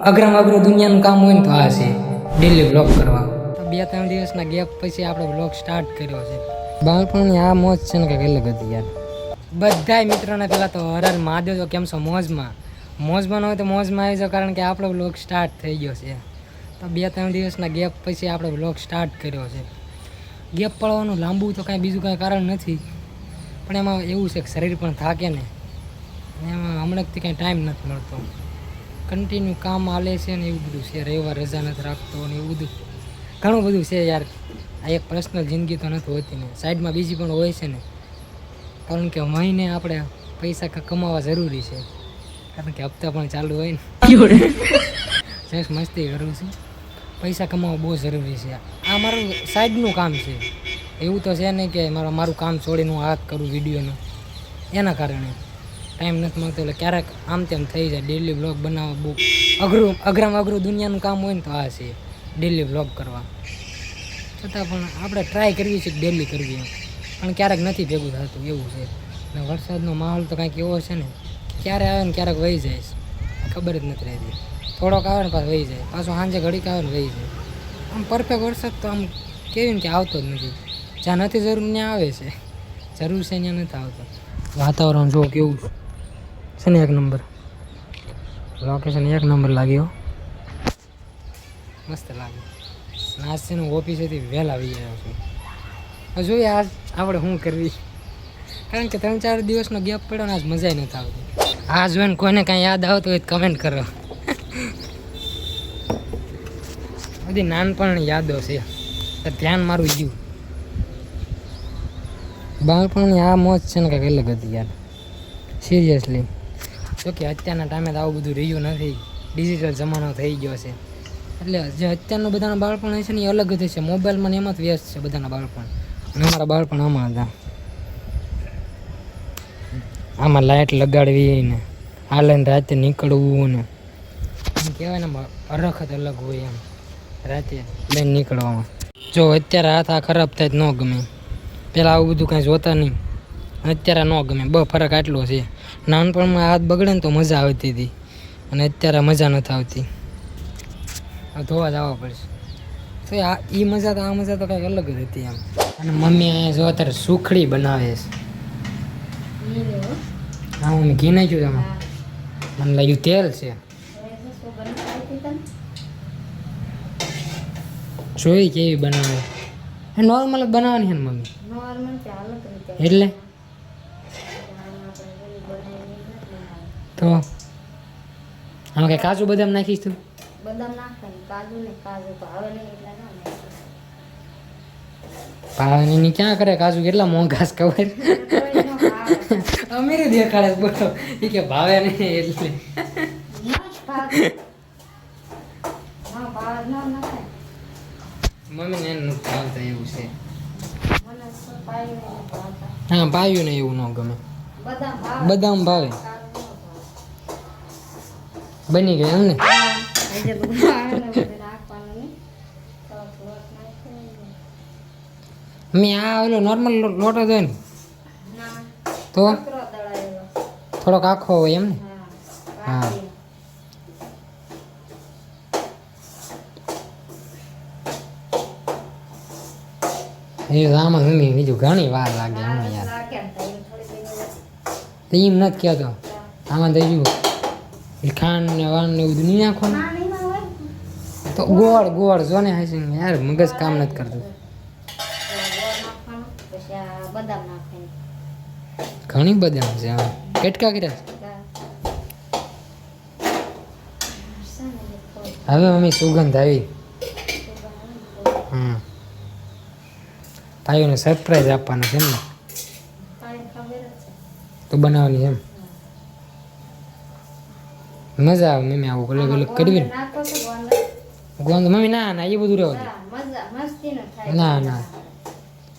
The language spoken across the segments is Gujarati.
અઘરામાં અઘરું દુનિયાનું કામ હોય ને તો આ છે ડેલી બ્લોગ કરવા. 2-3 દિવસના ગેપ પછી આપણે બ્લોગ સ્ટાર્ટ કર્યો છે. બાળપણની આ મોજ છે ને કંઈક અલગ હતી યાર. બધાય મિત્રોને પહેલાં તો હર હર મહાદેવ, તો કેમ છો મોજમાં ન હોય તો મોજમાં આવી જાઓ, કારણ કે આપણો બ્લોગ સ્ટાર્ટ થઈ ગયો છે. તો 2-3 દિવસના ગેપ પછી આપણે બ્લોગ સ્ટાર્ટ કર્યો છે. ગેપ પડવાનું લાંબુ તો કાંઈ બીજું કાંઈ કારણ નથી, પણ એમાં એવું છે કે શરીર પણ થાકે ને, એમાં હમણાંથી કાંઈ ટાઈમ નથી મળતો. કન્ટિન્યુ કામ હાલે છે ને એવું બધું છે. રવિવાર રજા નથી રાખતો ને એવું બધું ઘણું બધું છે યાર. આ એક પર્સનલ જિંદગી તો નથી હોતી ને, સાઈડમાં બીજી પણ હોય છે ને, કારણ કે મહિને આપણે પૈસા કમાવા જરૂરી છે, કારણ કે હપ્તા પણ ચાલુ હોય ને. જસ મસ્તી કરું છું, પૈસા કમાવા બહુ જરૂરી છે. આ મારું સાઈડનું કામ છે, એવું તો છે નહીં કે મારું કામ છોડીને હું હાથ કરું વિડીયોનું. એના કારણે ટાઈમ નથી મળતો, એટલે ક્યારેક આમ તેમ થઈ જાય. ડેલી બ્લોગ બનાવવા બહુ અઘરામાં અઘરું દુનિયાનું કામ હોય ને તો આ છે ડેલી બ્લોગ કરવા. છતાં પણ આપણે ટ્રાય કરવી છે ડેલી કરવી, પણ ક્યારેક નથી ભેગું થતું એવું છે. અને વરસાદનો માહોલ તો કાંઈક એવો છે ને, ક્યારે આવે ને ક્યારેક વહી જાય, ખબર જ નથી રહેતી. થોડોક આવે ને પાછો વહી જાય, પાછો સાંજે ઘડીક આવે ને વહી જાય. આમ પરફેક્ટ વરસાદ તો આમ કેવી ને કે આવતો જ નથી. જ્યાં નથી જરૂર ત્યાં આવે છે, જરૂર છે ત્યાં નથી આવતો. વાતાવરણ જો કેવું છે ને, એક નંબર લોકેશન, એક નંબર લાગ્યો, મસ્ત લાગે. આજ છે ને ઓફિસેથી વહેલા આવી ગયા છું. હવે જોઈએ આજ આપણે શું કરવી, કારણ કે 3-4 દિવસનો ગેપ પડ્યો ને, આજ મજા નથી આવતી. આ જોઈને કોઈને કાંઈ યાદ આવતું હોય તો કમેન્ટ કરો. બધી નાનપણની યાદો છે, તો ધ્યાન મારું ગયું. બાળપણની આ મોજ છે ને કંઈક અલગ હતી યાર, સિરિયસલી. જોકે અત્યારના ટાઈમે તો આવું બધું રહ્યું નથી, ડિજિટલ જમાનો થઈ ગયો છે. એટલે જે અત્યારનું બધાના બાળપણ છે ને એ અલગ જ છે. મોબાઈલમાં ને એમાં જ વ્યસ્ત છે બધાના બાળપણ. અને અમારા બાળપણ આમાં હતા, આમાં લાઇટ લગાડવી ને હાલને રાતે નીકળવું ને, એમ કહેવાય ને હરખ જ અલગ હોય એમ રાતે લઈને નીકળવામાં. જો અત્યારે હાથ આ ખરાબ થાય ન ગમે, પહેલાં આવું બધું કાંઈ જોતા નહીં, અત્યારે ન ગમે. ફરક આટલો છે, નાનપણમાં હાથ બગડે ને તો મજા આવતી હતી, અને અત્યારે મજા નથી આવતી. ધોવા જવા પડશે તો એ મજા તો આ મજા તો કંઈક અલગ જ હતી એમ. અને મમ્મી અહીંયા જો અત્યારે સુખડી બનાવે છે. હા મમ્મી ઘી નાખ્યું તમે? મને લાગ્યું તેલ છે. જોઈ કેવી બનાવે, નોર્મલ જ બનાવવાની છે ને મમ્મી? એટલે તો આમાં કઈ કાજુ બદામ નાખીશ તું? બદામ નાખવાની, કાજુ ને કાજુ તો આવે નહીં એટલે ના નાખે. ભાવની ક્યાં કરે કાજુ, કેટલા મોંઘા છે ખબર? અમીરી દેખાડે બોલો એ કે ભાવે નહીં એટલે. મમ્મી ને નથી ભાવતા એવું છે. હા ભાવ્યું ને એવું ન ગમે. બદામ ભાવે. બની ગઈ એમ ને? મેં આ ઓલો નોર્મલ લોટ જ હોય ને, તો થોડોક આખો હોય એમ ને? હા એ આમાં મમ્મી બીજું ઘણી વાર લાગે એમાં યાર. તો એમ નથી કહેતો, આમાં થઈ ગયું ખાંડ ને વાણ ને એવું બધું નહીં નાખવાનું. તો ગોળ જો ને હશે યાર, મગજ કામ નથી કરતું. ઘણી બદામ છે, હા કેટલા કર્યા હવે મમ્મી? સુગંધ આવી. હા ભાઈઓને સરપ્રાઈઝ આપવાનું છે ને, તો બનાવવાની એમ મજા આવે. મમ્મી આવું અલગ અલગ કરવી ને ગોંદ. મમ્મી ના ના એ બધું રહેવા દે. ના ના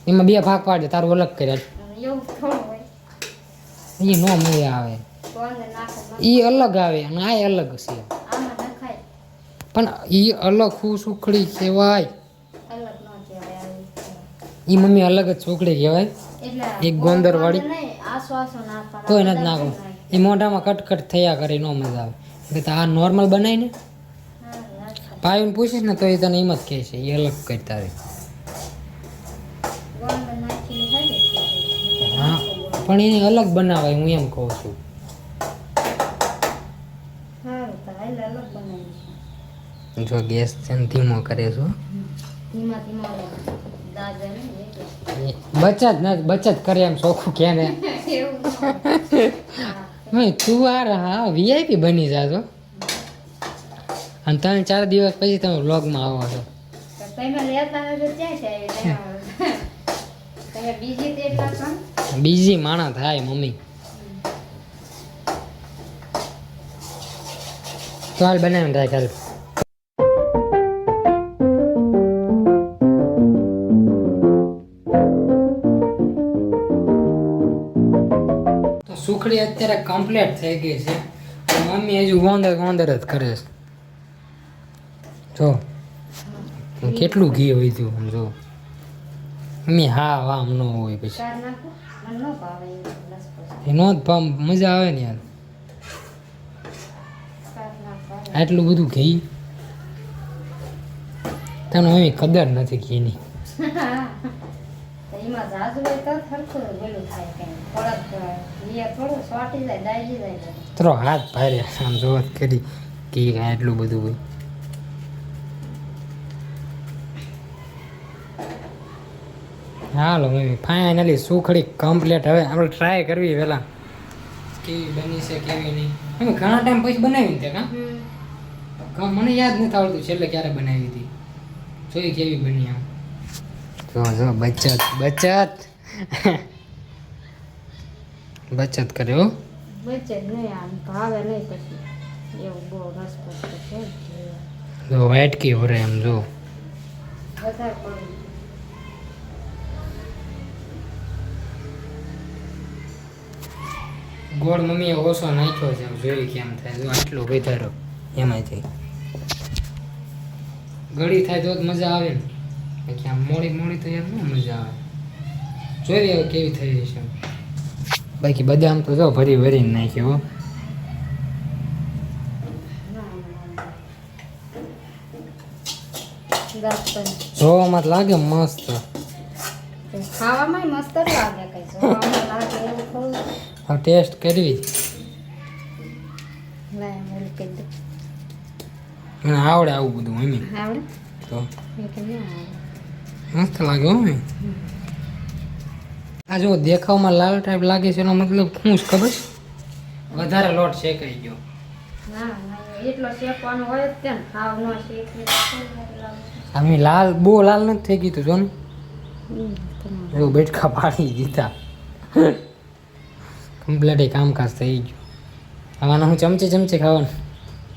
એમાં 2 ભાગ પાડે, તારું અલગ કર્યા એ નો મજા આવે. એ અલગ આવે અને આ અલગ છે, પણ એ અલગ સુખડી કહેવાય. એ મમ્મી અલગ જ સુખડી કહેવાય, એક ગોંદર વાળી. કોઈ નથી નાખવું, એ મોઢામાં કટકટ થયા કરે, નો મજા આવે. આ નોર્મલ બનાવીને પાયુને પૂછીશ ને તો એ તને એમ જ કહે છે એ અલગ કરતા રહે. ગોળ નાખીને ખાઈ લે. હા પણ એને અલગ બનાવાય હું એમ કહું છું. સારું તો હાલ અલગ બનાવીશું. જો ગેસ છે ને ધીમો કરે છું. ધીમા ધીમા દાદા ને બચત કરે એમ ચોખ્ખું કે ને એવું તું હા વીઆઈપી બની જાજો અને 3-4 દિવસ પછી તમે વ્લોગમાં આવો છો. તમે લેતા હોય તો ક્યાં છે તમે બીજી તે એટલા કામ બીજી માણા થાય મમ્મી. તો હાલ બનાવીને થાય ચાલ. તો સુખડી અત્યારે કમ્પ્લીટ થઈ ગઈ છે અને મમ્મી હજુ ગોંદર જ કરે છે. જો કેટલું ઘી હોય તું આમ જો મમ્મી હા આમ ન હોય પછી ચાર નાખો મને ન ભાવે એ લસપસ એનો જ ભાવ મજા આવે ને યાર. ચાર નાખો આટલું બધું ઘી તને મમ્મી કદર નથી ઘીની. તો એમાં જાજુ હોય તો સરખું બોલું થાય કંઈ થોડોક થોડું સ્વાટી જાય ડાયજી જાય તારો હાથ ભારે આમ જોવા કરી ઘી કાંઈ એટલું બધું હોય. હાલો મમ્મી ફાઇનલી સુખડી કમ્પ્લીટ. હવે આપણે ટ્રાય કરવી પહેલાં કેવી બની છે કેવી નહીં. મમ્મી ઘણા ટાઈમ પછી બનાવી હતી કાં મને યાદ નથી આવડતું છેલ્લે ક્યારે બનાવી હતી. જોઈ કેવી બની આમ જો બચત બચત કર્યો. બચે જ નહીં આમ ભાવે નહીં પછી એવું બહુ રસપસ છે જો વાટકી ભરે એમ જો. વધારે પડે ગોળ મમ્મીએ ઓછો નાખ્યો છે જોઈ કેમ થાય. જો આટલો વધારો એમાંથી ગળી થાય તો જ મજા આવે ને. બાકી આમ મોડી તો યાર ન મજા આવે. જોઈ હવે કેવી થઈ છે. બાકી બદામ તો જો ભરીને નાખ્યો. જોવામાં લાગે મસ્ત. ખાવામાં મસ્ત જ લાગે કઈ જોવામાં લાગે એવું ખરું હવે ટેસ્ટ કરવી લાય મને કહી દે મને આવડે આવું બધું મમ્મી આવડે તો મેં કે નહીં આવડે મસ્ત લાગે હો મમ્મી. આ જો દેખાવમાં લાલ ટાઈપ લાગે છે એનો મતલબ શું છે ખબર છે? વધારે લોટ શેકાઈ ગયો. ના એટલો શેકવાનો હોય જ તે ને હાવ ન શેકે આમ લાલ બહુ લાલ નથી થઈ ગયું તું જો ને એવું બેટકા પાડી દીધા. કમ્પ્લીટ કામકાજ થઈ ગયું. આવાના હું ચમચે ખાવાનું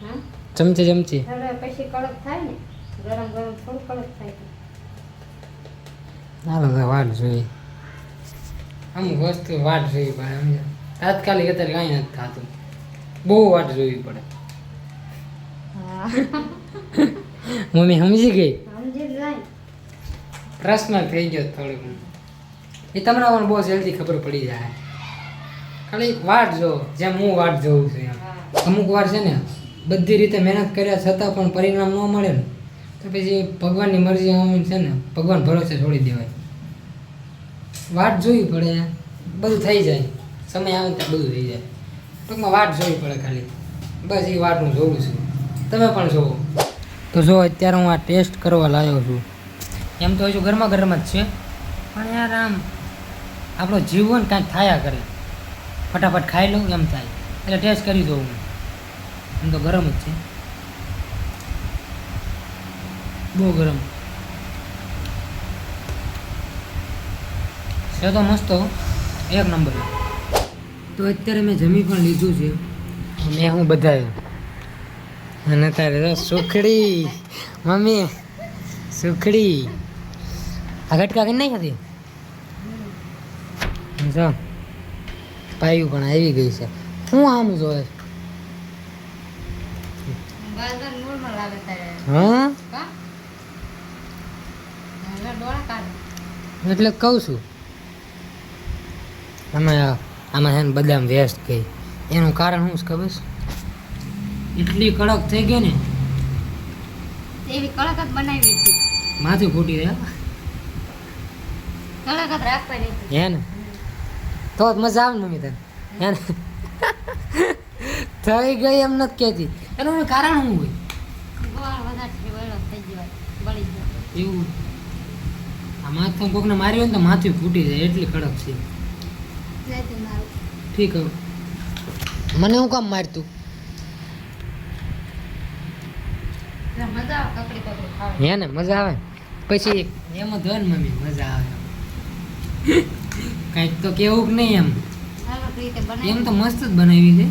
હા ચમચે હવે પછી કડક થાય ને ગરમ થોડું કડક થાય હાલો તો વાટ જોઈ. અમુક વસ્તુ વાટ જોવી પડે સમજ્યા. તાત્કાલિક અત્યારે કાંઈ નથી થતું. બહુ વાટ જોવી પડે. હા મમ્મી સમજી ગઈ. સમજી જાય પર્સનલ થઈ ગયો થોડુંક. એ તમને પણ બહુ જલ્દી ખબર પડી જાય. ખાલી વાટ જો જેમ હું વાટ જોઉં છું એમ. અમુક વાર છે ને બધી રીતે મહેનત કર્યા છતાં પણ પરિણામ ન મળે ને તો પછી ભગવાનની મરજી આમ છે ને ભગવાન ભરોસે છોડી દેવાય. વાટ જોવી પડે બધું થઈ જાય. સમય આવે ત્યાં બધું થઈ જાય. ટૂંકમાં વાટ જોવી પડે ખાલી. બસ એ વાટ હું જોઉં છું. તમે પણ જોવો. તો જો અત્યારે હું આ ટેસ્ટ કરવા લાવ્યો છું. એમ તો હજુ ગરમા ગરમ જ છે પણ યાર આમ આપણો જીવન કાંઈક થાયા કરે. ફટાફટ ખાઈ લઉં એમ થાય એટલે ટેસ્ટ કરી દઉં. એમ તો ગરમ જ છે બહુ ગરમ છે તો મસ્ત એક નંબર. તો અત્યારે મેં જમી પણ લીધું છે. મેં હું બધાયું અને તારે તો સુખડી મમ્મી સુખડી આ ઘટકા કરી નહીં હતી જો પાયું પણ આવી ગઈ છે. હું આમ જોયે ગાજર મૂળમાં લાગે તારે હા કા હવે ડોળા કાઢ એટલે કહું છું આમાં છે ને બદામ વેસ્ટ ગઈ. એનું કારણ શું છે ખબર છે? એટલી કડક થઈ ગઈ ને એવી કડક જ બનાવી હતી. માથું ફૂટી રહ્યા કડક જ રાખવાની હતી. હે ને તો જ મજા આવે ને મમ્મી તને હે ને થઈ ગઈ એમ નથી કહેતી એનું કારણ શું હોય ગોળ વધારે વેળો થઈ ગયો બળી ગયો. એવું આ માથું કોકને માર્યું હોય ને તો માથું ફૂટી જાય એટલી કડક છે જયતું મારું. ઠીક હવે મને હું કામ મારતું મજા આવે કકડી કકડી ખાવાની. હે ને મજા આવે પછી એમ જ હોય ને મમ્મી મજા આવે કાંઈક તો કેવું કે નહીં એમ અલગ રીતે એમ બનાવી. તો મસ્ત જ બનાવી છે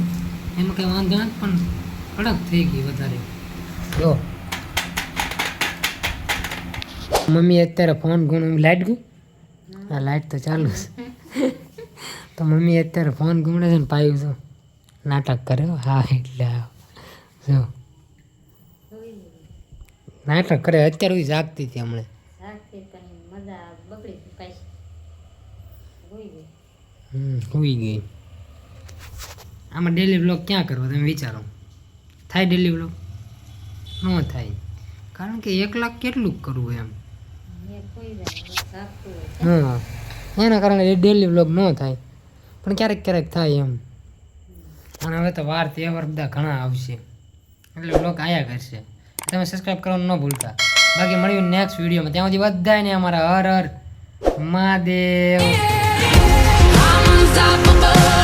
એમાં કંઈ વાંધો નથી પણ કડક થઈ ગઈ વધારે જો મમ્મી અત્યારે ફોન ગુણ લાઈટ ગઈ હા લાઈટ તો ચાલુ છે તો મમ્મી અત્યારે ફોન ગુમડે છે ને પાયું છો નાટક કરે હો. હા એટલે આ જો નાટક કરે અત્યારે સુધી જાગતી હતી હમણાં રાખતી પણ મજા બગડી ગઈ પાછી. હોઈ ગઈ. હોઈ ગઈ આમાં ડેલી બ્લોગ ક્યાં કરવો તમે વિચારો થાય ડેલી બ્લોગ ન થાય કારણ કે 1 લાખ કેટલું કરવું એમ મેં કોઈ રાખતું હોય. હા એના કારણે ડેલી બ્લોગ ન થાય પણ ક્યારેક ક્યારેક થાય એમ અને હવે તો વાર તહેવાર બધા ઘણા આવશે એટલે બ્લોગ આયા કરશે તમે સબસ્ક્રાઈબ કરવાનું ન ભૂલતા બાકી મળ્યું નેક્સ્ટ વિડીયોમાં ત્યાં સુધી બધાને અમારા હર હર મહાદેવ Unstoppable.